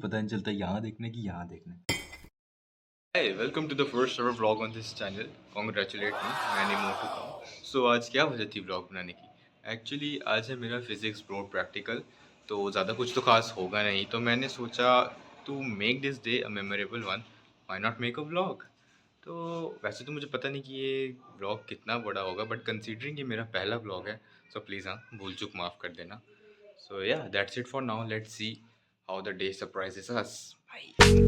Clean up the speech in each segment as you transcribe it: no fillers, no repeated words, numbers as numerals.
पता नहीं चलता यहाँ देखने की यहाँ देखने। Hey, welcome to the first ever vlog on this channel. Congratulate me, many more to come. So आज क्या वजह थी vlog बनाने की? Actually आज है मेरा फिजिक्स बोर्ड प्रैक्टिकल, तो ज़्यादा कुछ तो खास होगा नहीं, तो मैंने सोचा to make this day a memorable one, why not make a vlog? तो वैसे तो मुझे पता नहीं कि ये vlog कितना बड़ा होगा, बट कंसीडरिंग ये मेरा पहला vlog है, so प्लीज़ हाँ भूल चूक माफ़ कर देना. So yeah, that's it for now. Let's see how the day surprises us. Bye.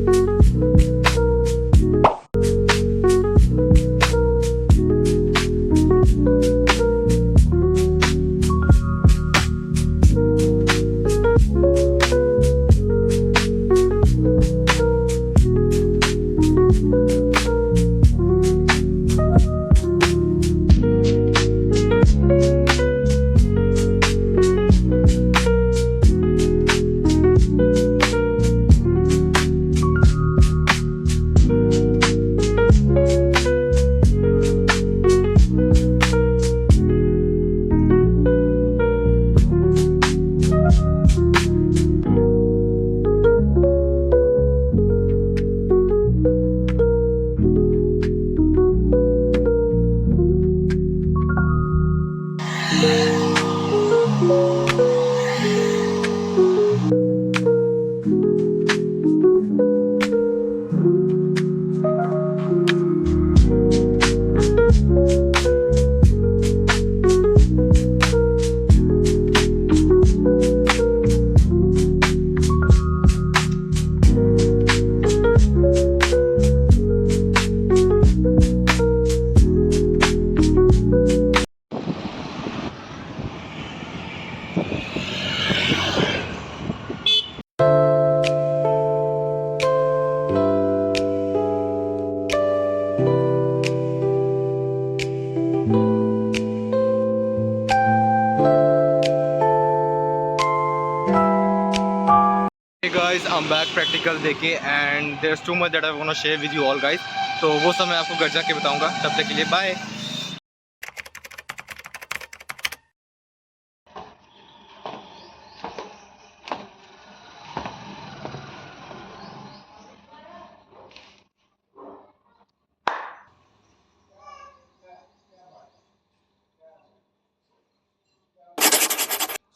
Hey guys, I'm back practical देके and there's too much that I want to share with you all guys. तो वो सब मैं आपको घर जाके बताऊंगा. तब तक के लिए bye.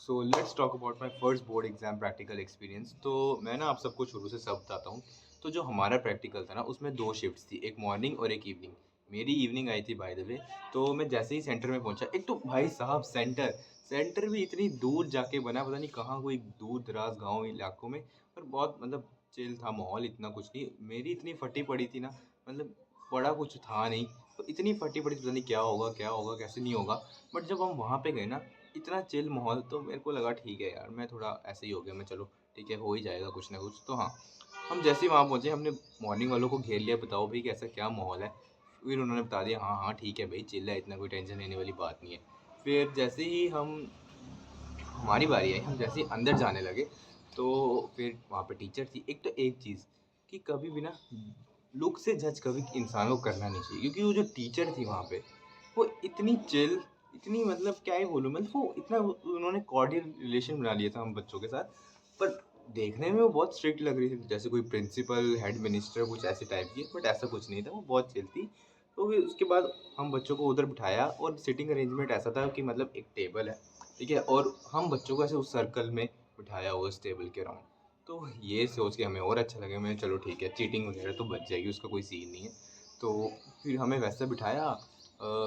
So let's talk about my first board exam practical experience. तो मैं ना आप सबको शुरू से सब बताता हूँ. तो जो हमारा प्रैक्टिकल था ना उसमें दो शिफ्ट्स थी, एक मॉर्निंग और एक इवनिंग. मेरी इवनिंग आई थी बाय द वे. तो मैं जैसे ही सेंटर में पहुंचा, एक तो भाई साहब सेंटर सेंटर भी इतनी दूर जाके बना, पता नहीं कहाँ, कोई दूर दराज गाँव इलाकों में. पर बहुत मतलब चिल था माहौल, इतना कुछ नहीं. मेरी इतनी फटी पड़ी थी ना, मतलब बड़ा कुछ था नहीं. तो इतनी फटी पड़ी, पता नहीं क्या होगा कैसे नहीं होगा. बट जब हम वहाँ पे गए ना, इतना चिल माहौल, तो मेरे को लगा ठीक है यार, मैं थोड़ा ऐसे ही हो गया, मैं चलो ठीक है हो ही जाएगा कुछ ना कुछ. तो हाँ, हम जैसे ही वहाँ पहुँचे, हमने मॉर्निंग वालों को घेर लिया, बताओ भाई कैसा क्या माहौल है. फिर उन्होंने बता दिया हाँ हाँ ठीक है भाई, चिल है, इतना कोई टेंशन लेने वाली बात नहीं है. फिर जैसे ही हमारी बारी आई, हम जैसे ही अंदर जाने लगे, तो फिर वहाँ पे टीचर थी. एक तो एक चीज़ कि कभी भी ना लुक से जज कभी इंसान को करना नहीं चाहिए, क्योंकि वो जो टीचर थी वहाँ पे, वो इतनी चिल, इतनी मतलब क्या ही बोलूँ, मतलब वो इतना उन्होंने कॉर्डियल रिलेशन बना लिया था हम बच्चों के साथ. पर देखने में वो बहुत स्ट्रिक्ट लग रही थी, जैसे कोई प्रिंसिपल हेड मिनिस्टर कुछ ऐसे टाइप की. बट ऐसा कुछ नहीं था, वो बहुत चिल थी. तो फिर उसके बाद हम बच्चों को उधर बिठाया, और सिटिंग अरेंजमेंट ऐसा था कि मतलब एक टेबल है, ठीक है, और हम बच्चों को ऐसे उस सर्कल में बिठाया हुआ उस टेबल के राउंड. तो ये सोच के हमें और अच्छा लगा, मैं चलो ठीक है, चीटिंग वगैरह तो बच जाएगी, उसका कोई सीन नहीं है. तो फिर हमें वैसा बिठाया.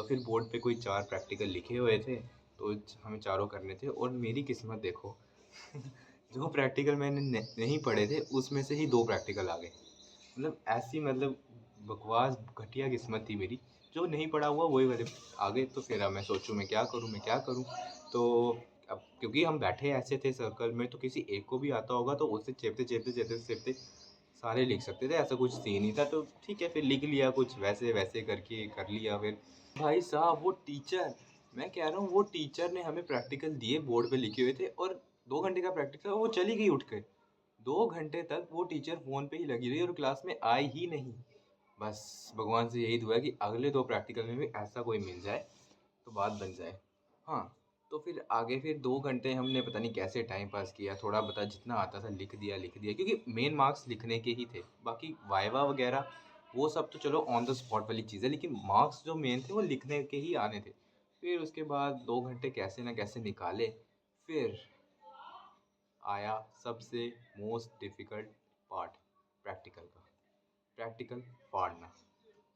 फिर बोर्ड पे कोई चार प्रैक्टिकल लिखे हुए थे, तो हमें चारों करने थे. और मेरी किस्मत देखो, जो प्रैक्टिकल मैंने नहीं पढ़े थे उसमें से ही दो प्रैक्टिकल आ गए. मतलब ऐसी मतलब बकवास घटिया किस्मत थी मेरी. जो नहीं पढ़ा हुआ वही वाले आ गए. तो फिर अब मैं सोचूं मैं क्या करूं. तो अब क्योंकि हम बैठे ऐसे थे सर्कल में, तो किसी एक को भी आता होगा तो उससे चेपते सारे लिख सकते थे, ऐसा कुछ सीन ही था. तो ठीक है, फिर लिख लिया कुछ वैसे वैसे करके कर लिया. फिर भाई साहब वो टीचर, मैं कह रहा हूँ वो टीचर ने हमें प्रैक्टिकल दिए, बोर्ड पे लिखे हुए थे, और 2 घंटे का प्रैक्टिकल, वो चली गई उठ के. 2 घंटे तक वो टीचर फ़ोन पे ही लगी रही और क्लास में आई ही नहीं. बस भगवान से यही दुआ है कि अगले 2 प्रैक्टिकल में भी ऐसा कोई मिल जाए तो बात बन जाए. हाँ, तो फिर आगे फिर 2 घंटे हमने पता नहीं कैसे टाइम पास किया, थोड़ा बता जितना आता था लिख दिया क्योंकि मेन मार्क्स लिखने के ही थे। बाकी वाइवा वगैरह वो सब तो चलो ऑन द स्पॉट वाली चीज़ है, लेकिन मार्क्स जो मेन थे वो लिखने के ही आने थे। फिर उसके बाद 2 घंटे कैसे ना कैसे निकाले, फिर आया सबसे मोस्ट डिफ़िकल्ट पार्ट प्रैक्टिकल का। प्रैक्टिकल फाड़ना।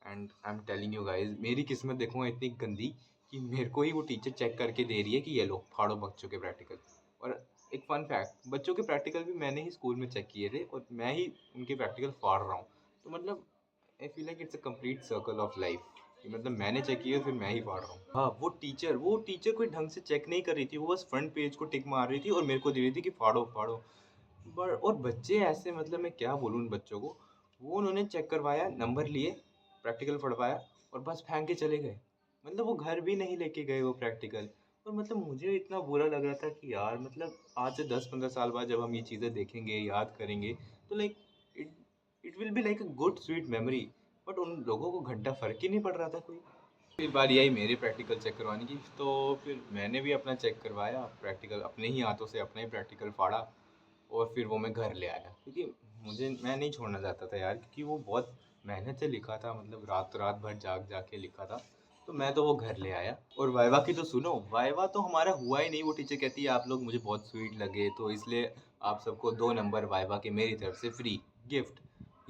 And I am telling you guys, मेरी किस्मत देखो इतनी गंदी कि मेरे को ही वो टीचर चेक करके दे रही है कि ये लो फाड़ो बच्चों के प्रैक्टिकल। और एक फन फैक्ट, बच्चों के प्रैक्टिकल भी मैंने ही स्कूल में चेक किए थे और मैं ही उनके प्रैक्टिकल फाड़ रहा हूँ। तो मतलब I feel like it's a complete circle of life कि मतलब मैंने चेक किया फिर मैं ही फाड़ रहा हूँ। हाँ, वो टीचर कोई ढंग से चेक नहीं कर रही थी, वो बस फ्रंट पेज को टिक मार रही थी और मेरे को दे रही थी कि फाड़ो फाड़ो। पर और बच्चे ऐसे, मतलब मैं क्या बोलूँ उन बच्चों को, वो उन्होंने चेक करवाया, नंबर लिए, प्रैक्टिकल पढ़वाया और बस फेंक के चले गए। मतलब वो घर भी नहीं लेके गए वो प्रैक्टिकल। और मतलब मुझे इतना बुरा लग रहा था कि यार मतलब आज से 10-15 साल बाद जब हम ये चीज़ें देखेंगे, याद करेंगे, तो like it it will be like a good sweet memory. But उन लोगों को घंटा फ़र्क ही नहीं पड़ रहा था कोई। फिर बारी आई मेरे प्रैक्टिकल चेक करवाने की, तो फिर मैंने भी अपना चेक करवाया प्रैक्टिकल, अपने ही हाथों से अपना ही प्रैक्टिकल फाड़ा और फिर वो मैं घर ले आया क्योंकि मैं नहीं छोड़ना चाहता था यार, क्योंकि वो बहुत मेहनत से लिखा था, मतलब रात रात भर जाग जाग के लिखा था। तो मैं तो वो घर ले आया। और वाइवा की तो सुनो, वाइवा तो हमारा हुआ ही नहीं। वो टीचर कहती है आप लोग मुझे बहुत स्वीट लगे तो इसलिए आप सबको 2 नंबर वाइवा के मेरी तरफ से फ्री गिफ्ट।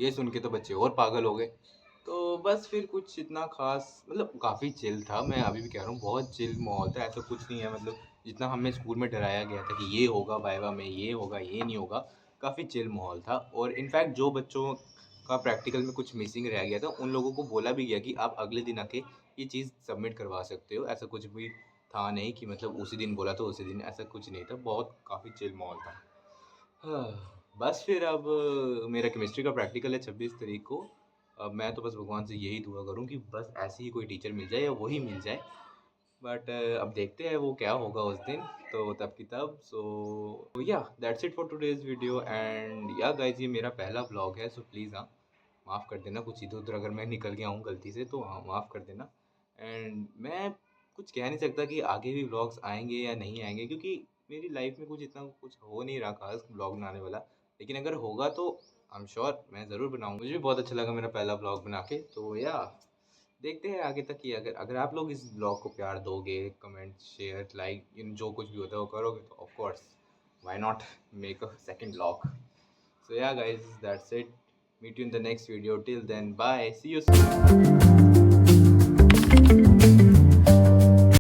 ये सुन के तो बच्चे और पागल हो गए। तो बस फिर कुछ इतना ख़ास, मतलब काफ़ी चिल था। मैं अभी भी कह रहा हूँ बहुत चिल माहौल था, ऐसा कुछ नहीं है मतलब जितना हमें स्कूल में डराया गया था कि ये होगा वाइवा में, ये होगा, ये नहीं होगा। काफ़ी चिल माहौल था। और इनफैक्ट जो बच्चों का प्रैक्टिकल में कुछ मिसिंग रह गया था उन लोगों को बोला भी गया कि आप अगले दिन आके ये चीज़ सबमिट करवा सकते हो। ऐसा कुछ भी था नहीं कि मतलब उसी दिन बोला तो उसी दिन, ऐसा कुछ नहीं था। बहुत काफ़ी चिल माहौल था। हाँ, बस फिर अब मेरा केमिस्ट्री का प्रैक्टिकल है 26 तारीख को। अब मैं तो बस भगवान से यही दुआ करूँ कि बस ऐसी ही कोई टीचर मिल जाए या वही मिल जाए। बट अब देखते हैं वो क्या होगा उस दिन, तो तब की तब। सो या that's it for today's video. And या गाइस, ये मेरा पहला व्लॉग है, सो प्लीज़ हाँ माफ़ कर देना कुछ इधर उधर अगर मैं निकल गया हूँ गलती से, तो हाँ माफ़ कर देना। एंड मैं कुछ कह नहीं सकता कि आगे भी व्लॉग्स आएंगे या नहीं आएंगे, क्योंकि मेरी लाइफ में कुछ इतना कुछ हो नहीं रहा खास व्लॉग बनाने वाला। लेकिन अगर होगा तो आई एम श्योर मैं ज़रूर बनाऊँगा। मुझे भी बहुत अच्छा लगा मेरा पहला व्लॉग बना के। तो या देखते हैं आगे तक। ही अगर अगर आप लोग इस ब्लॉग को प्यार दोगे, कमेंट शेयर लाइक इन जो कुछ भी होता है वो करोगे, तो of course why not make a second blog. So yeah guys, that's it. Meet you in the next video. Till then, bye. See you soon.